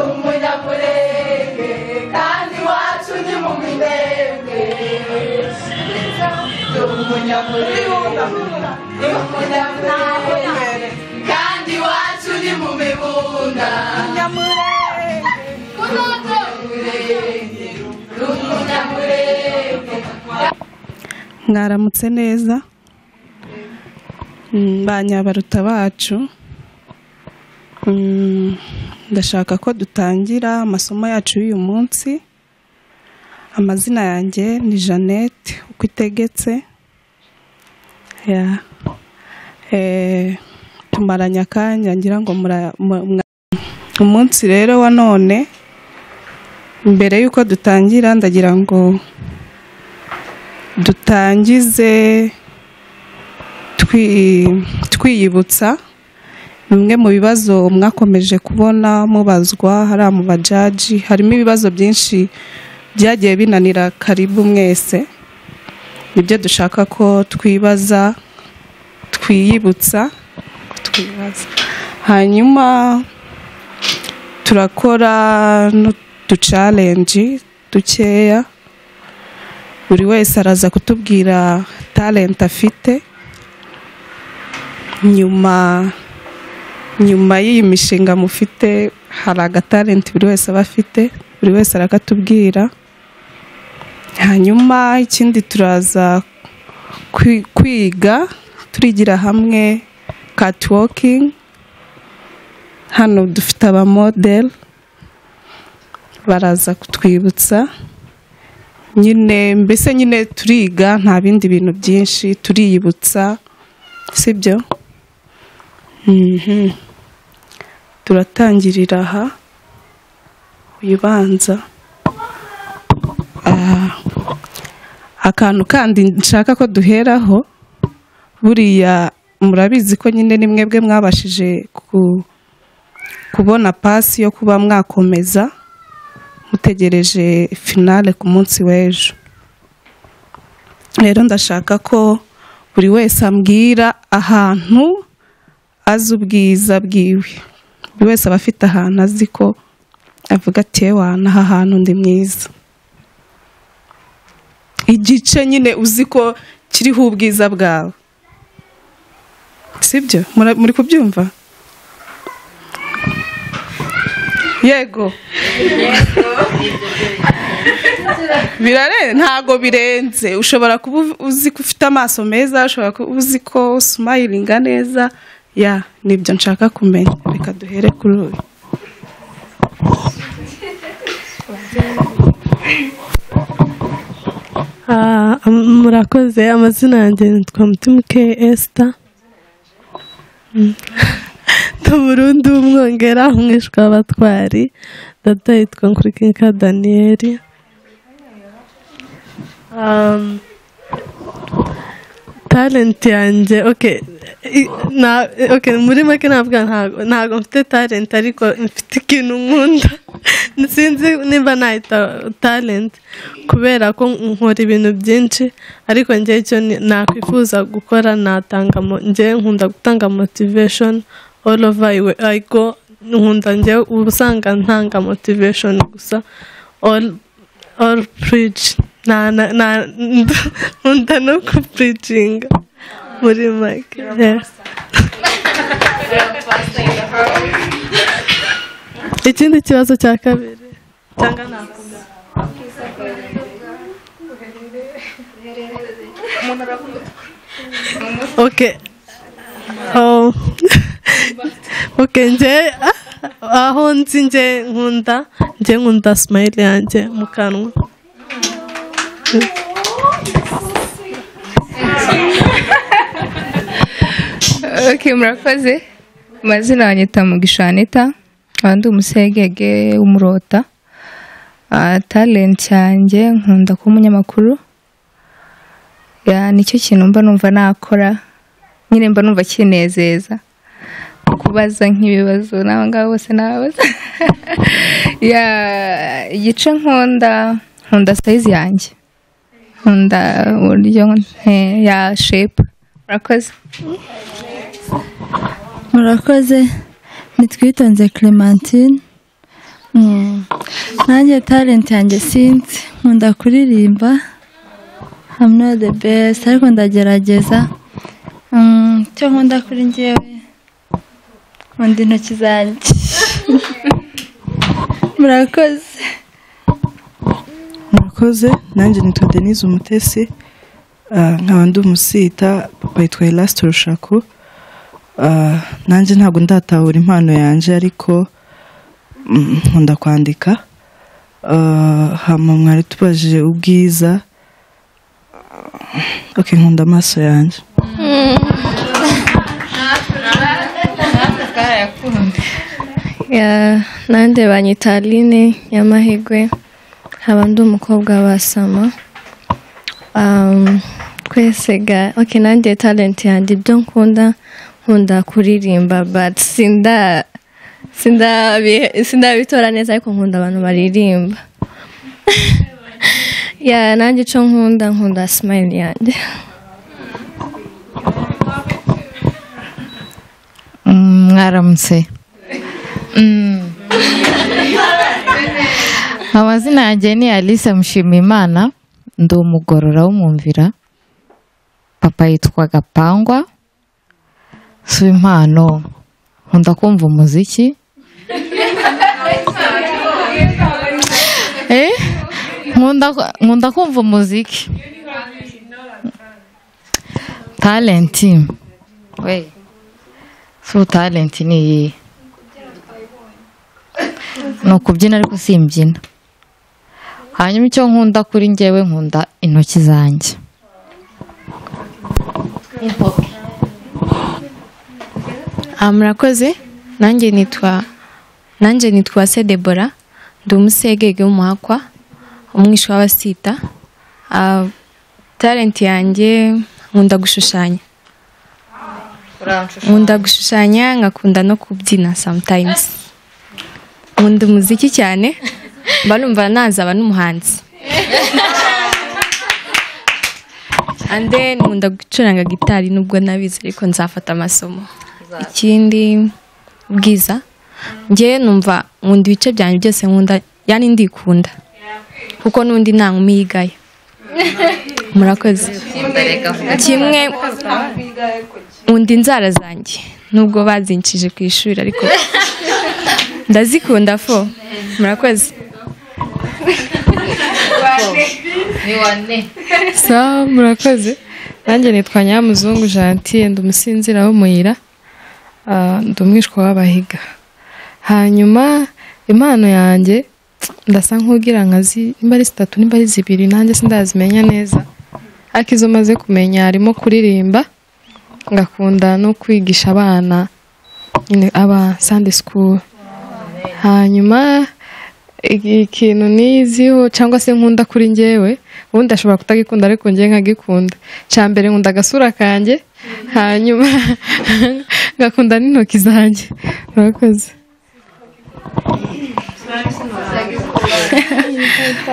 umunyamurenge kandi iwacu ni mu minembwe umunyamurenge kandi iwacu ni mu mibunda mwaramutse neza banyabaruta bacu. Ndashaka ko dutangira amasomo yacu y'uyu munsi. Amazina yanjye ni Jeannette uko itegetse. Tumaranye akanya ngira ngo umunsi rero wa none, mbere y'uko dutangira ndagira ngo dutangize twiyibutsa bimwe mu bibazo mwakomeje kubona mubazwa hariya mu bajaji. Harimo ibibazo byinshi byagiye binanira karibu mwese, nibyo dushaka ko twibaza, twiyibutsa, twibaza. Hanyuma turakora n'uduchallenge dukeya, buri wese araza kutubwira talent afite. Nyuma y'iyi mishinga mufite hari agatalent buri wese aba afite, buri wese arakatubwira. Hanyuma ikindi turaza kwiga turigira hamwe catwalking. Hano dufite aba model baraza kutwibutsa mbese nyine turiga, nta bindi bintu byinshi, turiyibutsa, sibyo? Turatangirira aha uyibanza. Akantu kandi nshaka ko duheraho, buriya murabizi ko nyine ni mwebwe mwabashije kubona pasi yo kuba mwakomeza, mutegereje finale ku munsi w'ejo. Rero ndashaka ko buri wese ambwira ahantu azi ubwiza bwiwe. Buri wese aba afite ahantu azi ko avuga ati aha hantu ndi mwiza. Igice nyine uzi ko kiriho ubwiza bwawe, sibyo? Muri kubyumva? Yego. Ntago birenze. Ushobora kuba uzi ko ufite amaso meza, ushobora kuba uzi ko usmilinga neza. Nibyo nshaka kumenya. Reka duhere kuri uyu. Murakoze. Amazina yanjye nitwa Mutimke Esther. Burundi umwongera umwishwa w'abatwari. Data yitwa Nkurikinka Daniel. Talent yanjye muri make ntabwo mfite talent, ariko mfite ikintu nkunda. Sinzi niba nahita talent kubera ko nkora ibintu byinshi, ariko njye icyo nakwifuza gukora njye nkunda gutanga motivation all over I go. Nkunda njye usanga ntanga motivation gusa, all preach. Nkunda no kupreachinga muri make. Ikindi kibazo cya kabiri cyangwa nakomeza. Nje aho nzi nkunda smile yanjye mu kanwa. Murakoze. Amazina yanyita Mugisha Anita, ndi umusegege w'umurota. Talent yanjye nkunda kuba umunyamakuru. Nicyo kintu mba numva nakora, nyine mba numva kinezeza kubaza nk'ibibazo n'abangabo bose nabaza. Igice nkunda size yanjye, nkunda uburyo ya shape. Murakoze. Nitwitonze Clementine, nanjye talent yanjye sinzi nkunda kuririmba I'm not the best ariko ndagerageza cyo nkunda kuri njyewe nkunda intoki zanjye murakoze nanjye nitwa Denise Umutesi nkaba ndi umusita papa yitwa Elaste Rushaku nanjye ntabwo ndatahura impano yanjye ariko nkunda kwandika hama mwari tubajije ubwiza nkunda amaso yanjye nanjye banyita Aline y'amahirwe nkaba ndi umukobwa wa Sama kwesega nanjye talent yanjye ibyo nkunda kuririmba but sindabitora neza ariko nkunda abantu baririmba nanjye icyo nkunda smile yanjye. Mwaramutse. Amazina yanjye ni Alice Mushimimana ndi umugorora w'umwumvira papa yitwa Gapangwa si impano nkunda kumva umuziki nkunda kumva umuziki talent so talent ni iyi ni ukubyina ariko simbyina hanyuma icyo nkunda kuri njyewe nkunda intoki zanjye murakoze nanjye nitwa Sedebora ndi umusegege w'umuhakwa umwishywa w'abasita talent yanjye nkunda gushushanya ngakunda no kubyina sometimes nkunda umuziki cyane mba numva nazaba n'umuhanzi and then nkunda gucuranga gitari nubwo nabizi ariko nzafata amasomo ikindi bwiza njye numva nkunda ibice byanjye byose nkunda yani ndikunda kuko nundi nta nkumi yigaye murakoze kimwe undi inzara zanjye nubwo bazincije ku ishuri ariko ndazikunda fo murakoze murakoze nanjye nitwa Nyamuzungu Gentil ndi umusinzira w'umuyira ndi umwishwa w'abahiga hanyuma impano yanjye ndasa nk'ugira nkazi nimba ari 3 nimba ari 2 nanjye sindazimenya neza ariko izo maze kumenya harimo kuririmba ngakunda no kwigisha abana aba Sunday school hanyuma ikintu niziho cyangwa se nkunda kuri njyewe ubundi ashobora kutagikunda ariko njye nkagikunda cyambere nkunda agasura kanjye hanyuma ngakunda n'intoki zanjye murakoze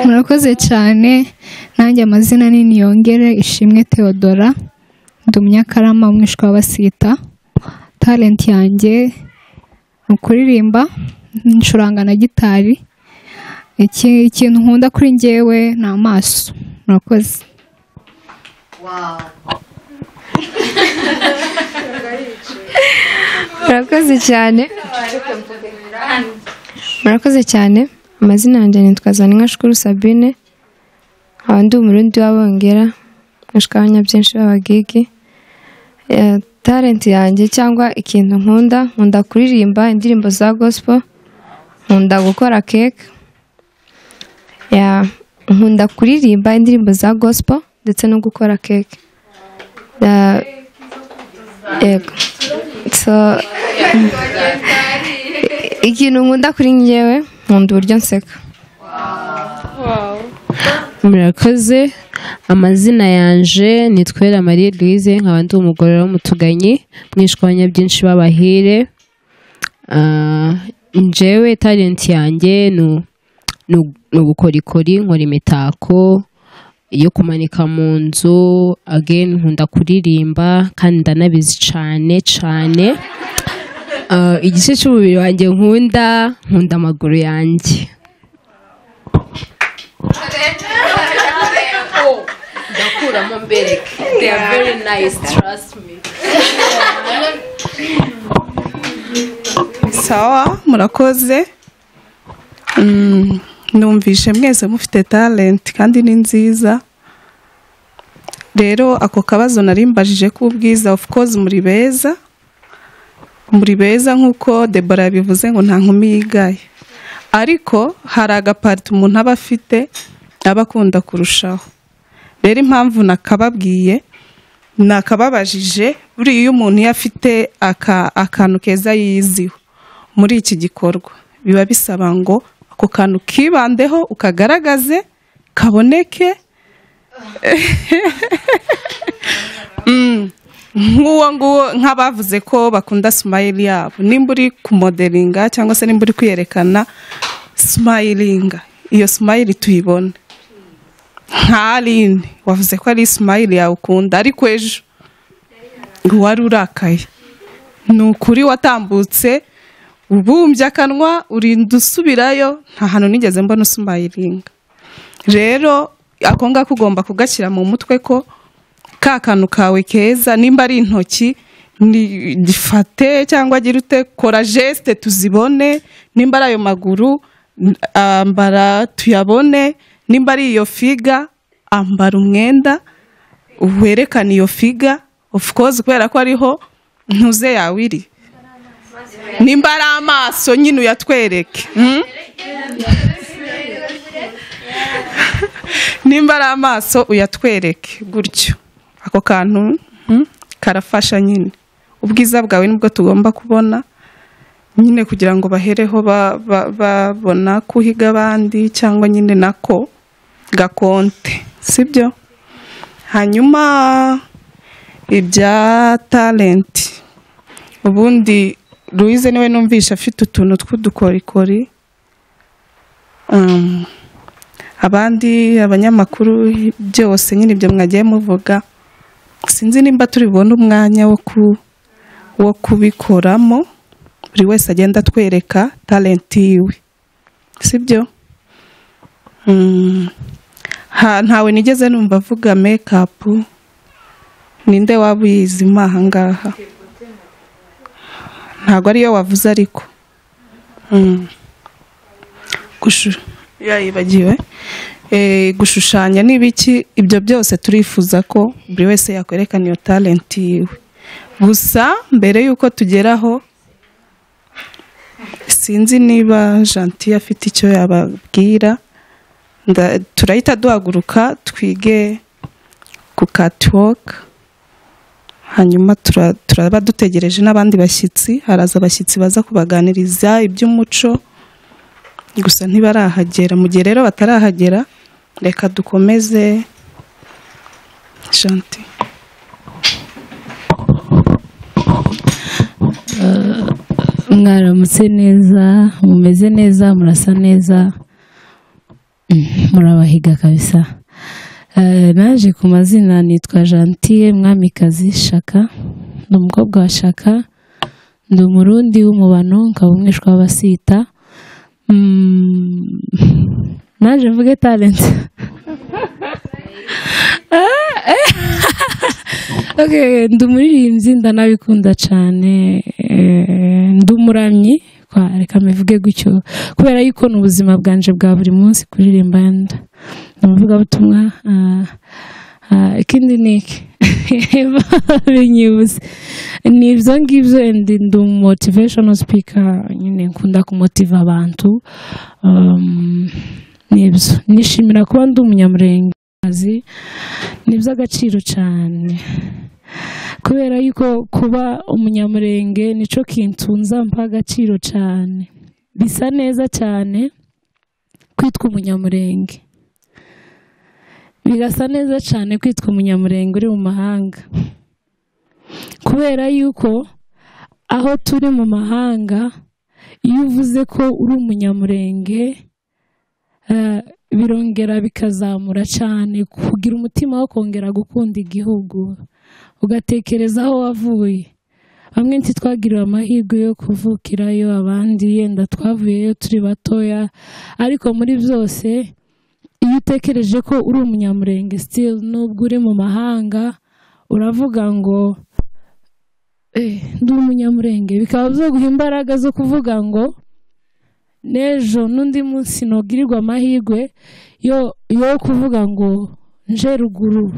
murakoze cyane nanjye amazina ni Niyongere Ishimwe Theodora ndi umunyakarama umwishwa w'abasita talent yanjye ukuririmba ncuranga na gitari ikintu nkunda kuri njyewe ni amaso murakoze murakoze cyane amazina yanjye nitwa Zaninka Shukuru Sabine nkaba ndi umurundi w'abongera mwishwa w'abanyabyinshi b'abagigi talent yanjye cyangwa ikintu nkunda kuririmba indirimbo za gospel nkunda gukora cake nkunda kuririmba indirimbo za gospel ndetse no gukora cake so ikintu nkunda kuri njyewe nkunda uburyo nseka murakoze amazina yanje nitwera Marie Louise nkaba ndi umugorora w'umutuganyi mwishwa w'abanyabyinshi b'abahire njyewe talent yanjye ni ubukorikori nkora imitako iyo kumanika mu nzu again nkunda kuririmba kandi ndanabizi cyane igice cy'umubiri wanjye nkunda amaguru yanjye. Ndakuramo mbereke. They are very nice, trust me. Sawa, murakoze. Numvishe mwese mufite talent kandi ni nziza. Rero ako kabazo narimbajije ko ubwiza, of course muri beza nkuko Deborah yabivuze ngo nta nkumi yigaye, ariko hari agaparti umuntu aba afite aba akunda kurushaho. Rero impamvu nakababwiye nakababajije, buriya iyo umuntu yafite akantu keza yiziho muri iki gikorwa, biba bisaba ngo ako kantu kibandeho ukagaragaze kaboneke. Nguwo nk'abavuze ko bakunda smile yabo, nimba uri kumodelinga cyangwa se nimba uri kwiyerekana smilinga, iyo smile tuyibone. Nka Aline wavuze ko ari smile yawe ukunda, ariko ejo wari urakaye, ni ukuri watambutse ubumbye akanwa urinda usubirayo, nta hantu nigeze mbona smilinga. Rero ako ngako ugomba kugashyira mu mutwe ko ka kantu kawe keza, nimba ari intoki gifate cyangwa gira ute, kora geste tuzibone. Nimba ari ayo maguru ambara tuyabone. Nimba ari iyo figa ambara umwenda werekana iyo figa, of course kubera ko ariho ntuze yawe iri. Nimba ari amaso nyine uyatwereke. Nimba ari amaso uyatwereke gutyo. Ako kantu karafasha nyine. Ubwiza bwawe nibwo tugomba kubona nyine kugira ngo bahereho babona kuhiga abandi, cyangwa nyine nako gakonte, sibyo? Hanyuma ibya talent, ubundi Louise niwe numvisha afite utuntu tw'udukorikori. Abandi abanyamakuru byose nyine ibyo mwagiye muvuga, sinzi nimba turi bubone umwanya wo kubikoramo, buri wese agenda atwereka talent yiwe, sibyo? Ntawe nigeze numva avuga makeup. Ninde waba uyizi aha ngaha? Ntabwo ariyo wavuze ariko yayibagiwe. Gushushanya n'ibiki, ibyo byose turifuza ko buri wese yakwerekana iyo talent yiwe. Gusa mbere yuko tugeraho, sinzi niba Gentil afite icyo yababwira. Turahita duhaguruka twige ku catwalk, hanyuma turaba dutegereje n'abandi bashyitsi. Haraza abashyitsi baza kubaganiriza iby'umuco, gusa ntibarahagera. Mu gihe rero batarahagera, reka dukomeze. Gentil. Mwaramutse neza, mumeze neza, murasa neza, murabahiga kabisa. Naje ku mazina nitwa Gentil Mwamikazi Shaka, ndi umukobwa wa Shaka, ndi umurundi w'umubano, nkaba umwishwa w'abasita. Naje mvuge talent. Okay, ndi umuririmbyi, ndanabikunda cyane. Ndi umuramyi, reka mbivuge gutyo, kubera yuko ni ubuzima bwanje bwa buri munsi kuririmba. Umuvugabutumwa. Ikindi ni iki binyibuze ni ibyo ngibyo. Ndi motivational speaker, nyine nkunda kumotiva abantu. Nibyo nishimira kuba ndi umunyamurenge. Ni iby'agaciro cyane, kubera yuko kuba umunyamurenge nicyo kintunza mpa agaciro cyane. Bisa neza cyane kwitwa umunyamurenge, birasa neza cyane kwitwa umunyamurenge uri mu mahanga, kubera yuko aho turi mu mahanga, iyo uvuze ko uri umunyamurenge birongera bikazamura cyane kugira umutima wo kongera gukunda igihugu, ugatekereza aho wavuye. bamwe ntitwagiriwe amahirwe yo kuvukirayo, abandi yenda twavuyeyo turi batoya, ariko muri byose iyo utekereje ko uri umunyamurenge still nubwo uri mu mahanga uravuga ngo ndi umunyamurenge, bikaba byo guha imbaraga zo kuvuga ngo n'ejo n'undi munsi nogirirwa amahirwe yo kuvuga ngo nje ruguru.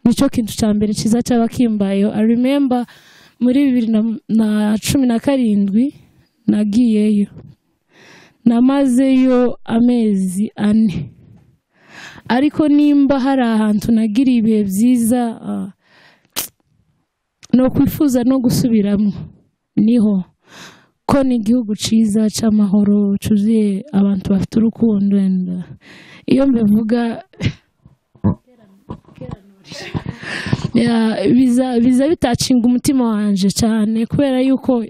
Nicyo kintu cya mbere cyiza cyaba kimbayeho. I remember muri 2017 nagiyeyo, namazeyo amezi 4, ariko nimba hari ahantu nagiriye ibihe byiza no kwifuza no gusubiramo niho, ko ni igihugu cyiza cy'amahoro cyuzuye abantu bafite urukundo. Iyo mbivuga biza bitacinga umutima wanje cyane, kubera yuko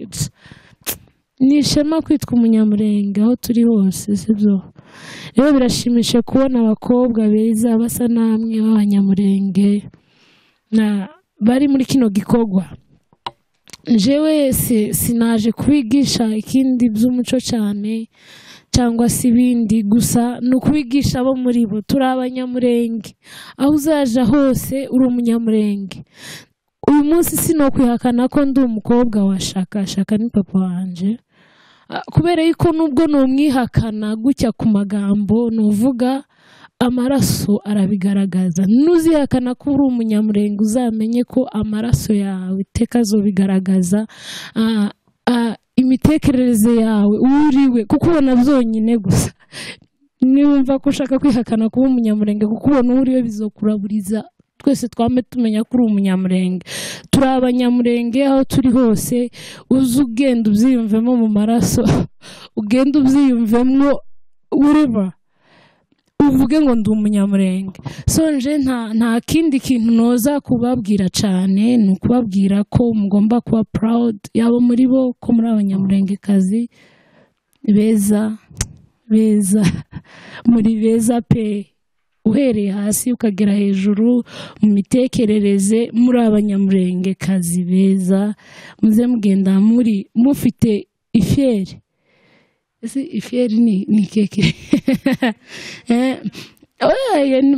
ni ishema kwitwa umunyamurenge aho turi hose, sibyo? Rero birashimisha kubona abakobwa beza basa namwe b'abanyamurenge bari muri kino gikorwa. Jewe sinaje kubigisha ikindi by'umuco cyane cyangwa se ibindi, gusa ni ukubigisha abo muri bo turi abanyamurenge. Aho uzaja hose uri umunyamurenge. Uyu munsi sinokwihakana ko ndi umukobwa wa Shaka ni papa wanje, kubera yuko nubwo numwihakana gutya ku magambo nuvuga amaraso arabigaragaza. Nuzihakana ko uri umunyamurenge uzamenye ko amaraso yawe iteka azobigaragaza, imitekerereze yawe uriwe kukubona byonyine gusa. Niwumva ko ushaka kwihakana kuba umunyamurenge kukubona uriwe bizokuraburiza. Twese twame tumenya ko uri umunyamurenge. Turi abanyamurenge aho turi hose, uzi ugenda ubyiyumvemo mu maraso, ugenda ubyiyumvemo ureba, uvuge ngo ndi umunyamurenge. So nje nta kindi kintu noza kubabwira cyane, ni ukubabwira ko mugomba kuba proud yabo muri bo, ko muri abanyamurengekazi beza muri beza pe, uhereye hasi ukagera hejuru mu mitekerereze. Muri abanyamurengekazi beza, muze mugenda muri mufite ifyeri. Ifyeri ni keke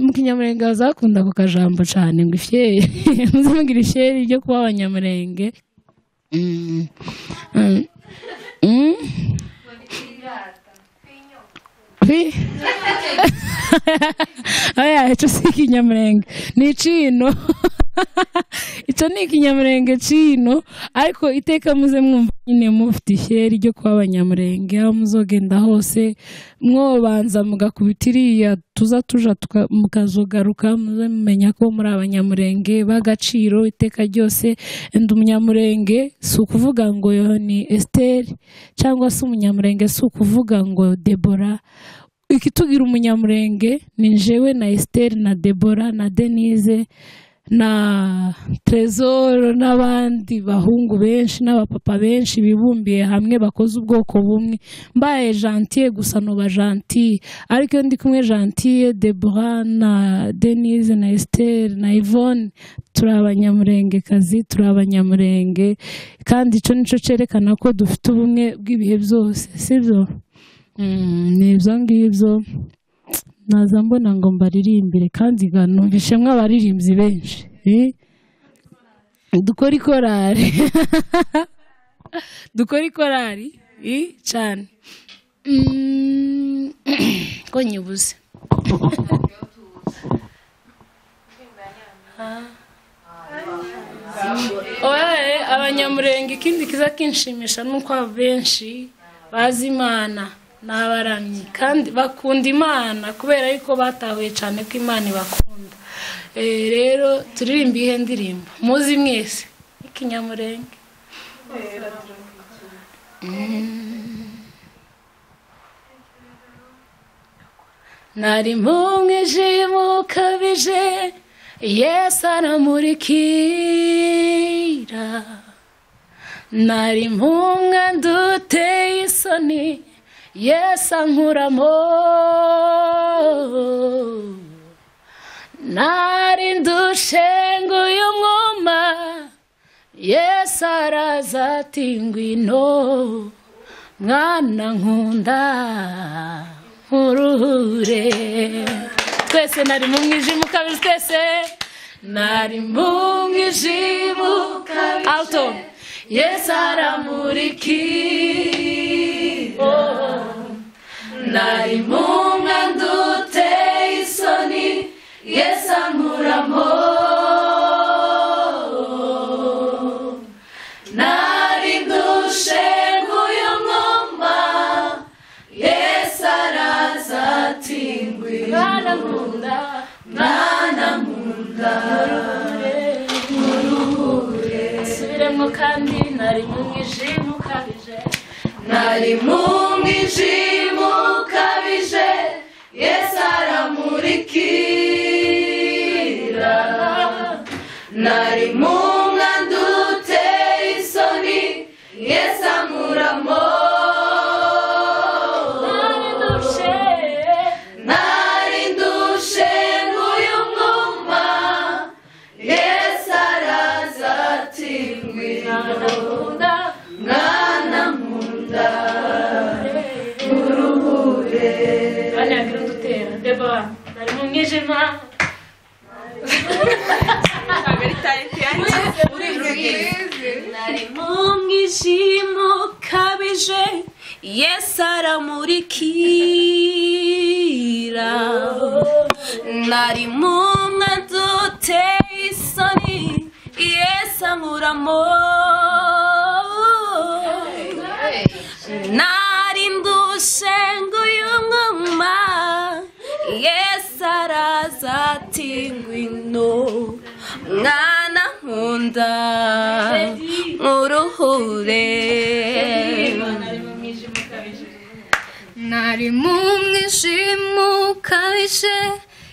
mu kinyamurenge bazakunda ako kajambo cyane ngo ifyeri. Muze mugira ifyeri ryo kuba abanyamurenge. Icyo si ikinyamurenge, ni icino. Icyo ni ikinyamurenge cino, ariko iteka muze mwumva nyine mufite ishyeri ryo kuba abanyamurenge. Aho muzogenda hose mwobanza mugakubita iriya tuza mukazogaruka, muze mumenya ko muri abanyamurenge b'agaciro iteka ryose. Ndi umunyamurenge si ukuvuga ngo ni Esther, cyangwa se umunyamurenge si ukuvuga ngo Debora. Ikitugira umunyamurenge ni njyewe na Esther na Debora na Denise na Trezor n'abandi bahungu benshi n'abapapa benshi bibumbiye hamwe bakoze ubwoko bumwe. Mbaye gentil gusa noba gentil, ariko ndi kumwe gentil Debora na Denise na Esther na Yvonne, turi abanyamurengekazi, turi abanyamurenge, kandi icyo nicyo cyerekana ko dufite ubumwe bw'ibihe byose, sibyo? Ni ibyo ngibyo naza mbona ngo mbaririmbire, kandi numvishe mw'abaririmbyi benshi. Dukora ikorari dukora ikorari cyane. Ko nyibuze abanyamurenge. Ikindi kiza kinshimisha nuko abenshi bazi Imana n'abaramyi, kandi bakunda Imana kubera yuko batahuye cyane ko Imana ibakunda. Rero turirimba ihe ndirimbo muzi mwese ikinyamurenge. Nari mu mwijima ukabije, Yesu aramurikira. Nari mu mwanda uteye isoni, Yesu ankuramo. Nari ndushenguye umwuma, Yesu araza ati ngwino mwana nkunda nkuruhure. Twese nari mu mwijima ukabije, twese nari mu mwijima ukabije. Alto. Yesu aramurikira. Nari mu mwanda uteye isoni, Yesu ankuramo. Nari ndushe nguyu mwuma, Yesu araza ati ngwino mwana nkunda, mwana nkunda nkuruhure. Subiremo kandi nari mu mwijima ukabije, nari mu mwijima ukabije, Yesu aramurikira. Nari mu mwanda uteye isoni, Yesu ankuramo. Nari ndushe nguyu mwuma, Yesu araza ati ngwino mwana nkunda nkuruhure. Nari mu mwijima. Nari mu mwijima ukabije, Yesu aramurikira. Nari mu mwanda uteye isoni, Yesu ankuramo. Nari ndushe nguyu mwuma, Yesu araza ati ngwino mwana nkunda nkuruhure. Nari mu mwijima ukabije,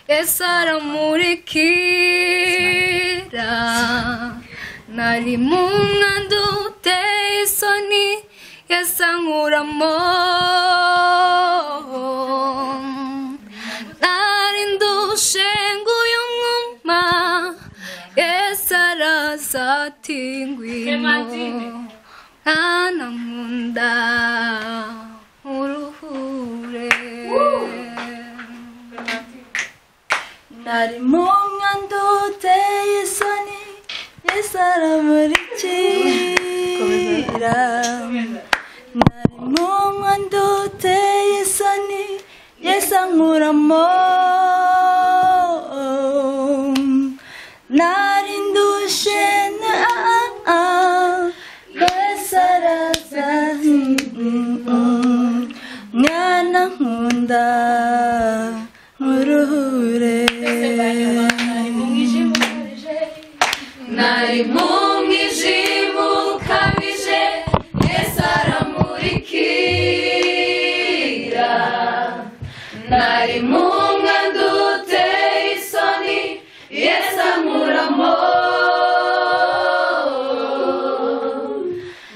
Yesu aramurikira. Nari mu mwanda uteye isoni, Yesu ankuramo. Nari ndushe nguyu mwuma, Yesu araza ati ngwino mwana nkunda nkuruhure. Nari mu mwanda uteye isoni, Yesu aramurikira. Nari mu mwanda uteye isoni, Yesu ankuramo. Nari ndushe Yesu araza mwana nkunda nkuruhure. Nari mu mwijima ukabije, Yesu aramurikira. Nari mu mwanda uteye isoni, Yesu ankuramo.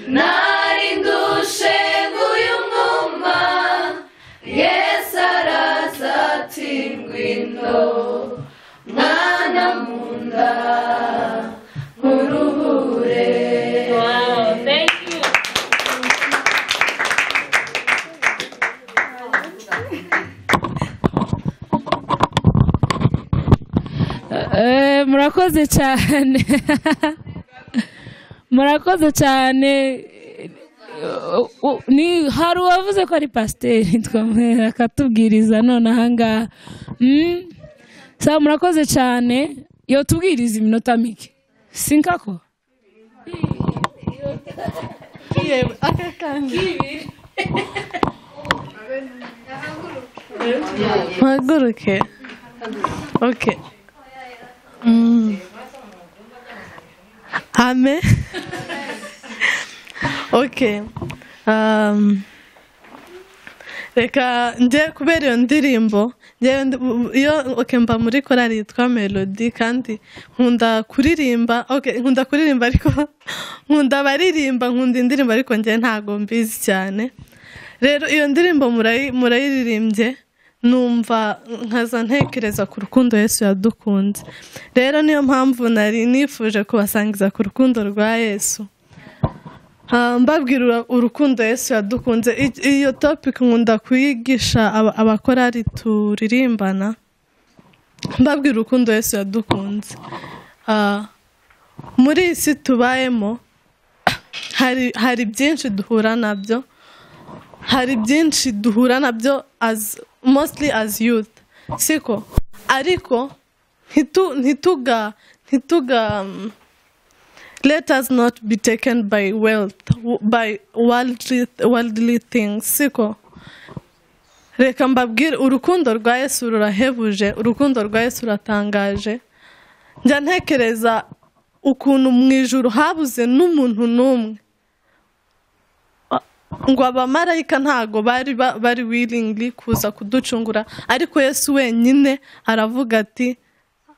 Nari ndushe nguyu mwuma, Yesu araza ati ngwino mwana nkunda nkuruhure. Wow, thank you. Murakoze cyane. Murakoze cyane. Ni hari uwavuze ko ari pasiteri akatubwiriza none ahangaha. Sa murakoze cyane. Yo tubwiriza iminota mike. Sinkako? Haguruke. Okay. Amen. Okay. Reka nje kubera iyo ndirimbo iyo mba muri korali yitwa Melody kandi nkunda kuririmba. Okay, nkunda kuririmba ariko nkunda baririmba, nkunda indirimbo ariko nje ntago mbizi cyane. Rero iyo ndirimbo murayiririmbye numva nkaza ntekereza ku rukundo Yesu yadukunze. Rero niyo mpamvu nari nifuje kubasangiza ku rukundo rwa Yesu, mbabwira urukundo Yesu yadukunze. Iyo topic nkunda kuyigisha abakorari turirimbana, mbabwira urukundo Yesu yadukunze. Muri iyi si tubayemo hari byinshi duhura nabyo, hari byinshi duhura nabyo mostly as youth, siko? Ariko ntituga let us not be taken by wealth, by worldly things, siko? Reka mbabwire urukundo rwa Yesu rurahebuje, urukundo rwa Yesu ruratangaje. Njya ntekereza ukuntu mu ijuru habuze n'umuntu n'umwe, ngo abamarayika ntago bari willingly kuza kuducungura, ariko Yesu wenyine aravuga ati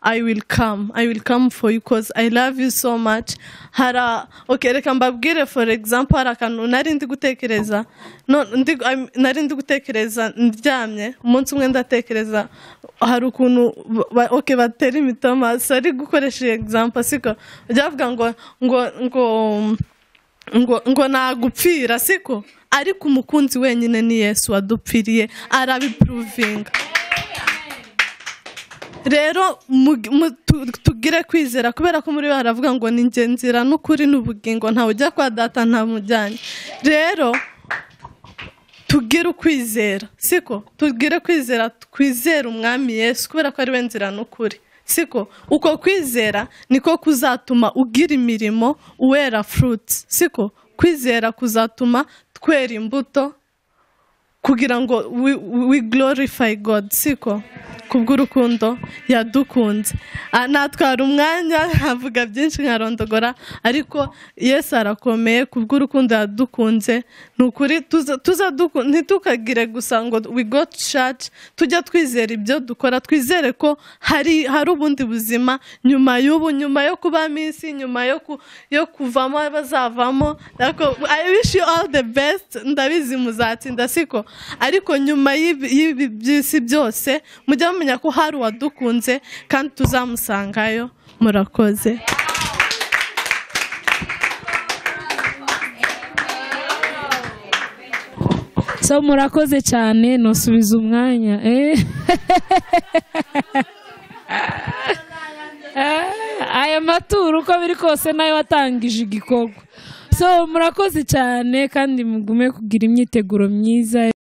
I will come for you because I love you so much. Okay, reka mbabwire for example, hari akantu nari ndi gutekereza ndyamye, umunsi umwe ndatekereza hari ukuntu batera imitoma, sorry gukoresha example, siko byavuga ngo nagupfira, siko? Ariko umukunzi wenyine ni Yesu wadupfiriye, arabiprovinga. Rero tugire kwizera, kubera ko muri baravuga ngo ni njye nzira n'ukuri n'ubugingo, ntawe ujya kwa data ntamujyanye. Rero tugire ukwizera, siko? Tugire kwizera, twizere umwami Yesu kubera ko ari we nzira n'ukuri, siko? Uko kwizera niko kuzatuma ugira imirimo, uwera fruits, siko? Kwizera kuzatuma twera imbuto kugira ngo we glorify God, siko? Kubw'urukundo yadukunze. Natwara umwanya havuga byinshi nkarondogora, ariko Yesu arakomeye. Kubw'urukundo yadukunze nukuri ntitukagire gusa ngo we got church, tujya twizera ibyo dukora, twizere ko hari ubundi buzima nyuma y'ubu, nyuma yo kuba minsi, nyuma yo kuvamo bazavamo. I wish you all the best, ndabizi muzatsinda, siko? Ariko nyuma y'ibi byisi byose mujya mumenya ko hari uwadukunze kandi tuzamusangayo. Murakoze. So murakoze cyane, nosubiza umwanya. Aya maturu uko biri kose nayo watangije igikorwa. So murakoze cyane kandi mugume kugira imyiteguro myiza.